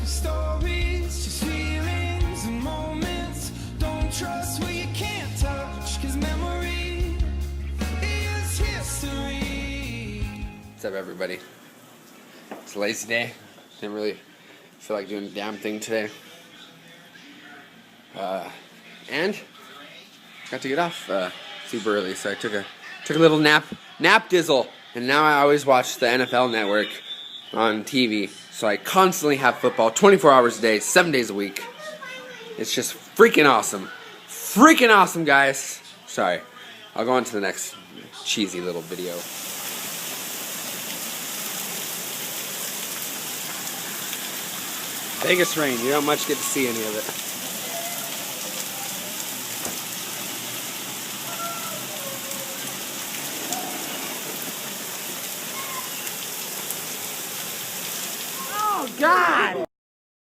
stories, just feelings and moments. Don't trust what you can't touch, 'cause memory is history. What's up, everybody? It's a lazy day. Didn't really feel like doing a damn thing today. And got to get off super early, so I took a little nap dizzle, and now I always watch the NFL Network on TV, so I constantly have football 24 hours a day, 7 days a week. It's just freaking awesome, guys. Sorry, I'll go on to the next cheesy little video. Vegas rain, you don't much get to see any of it. Oh, God!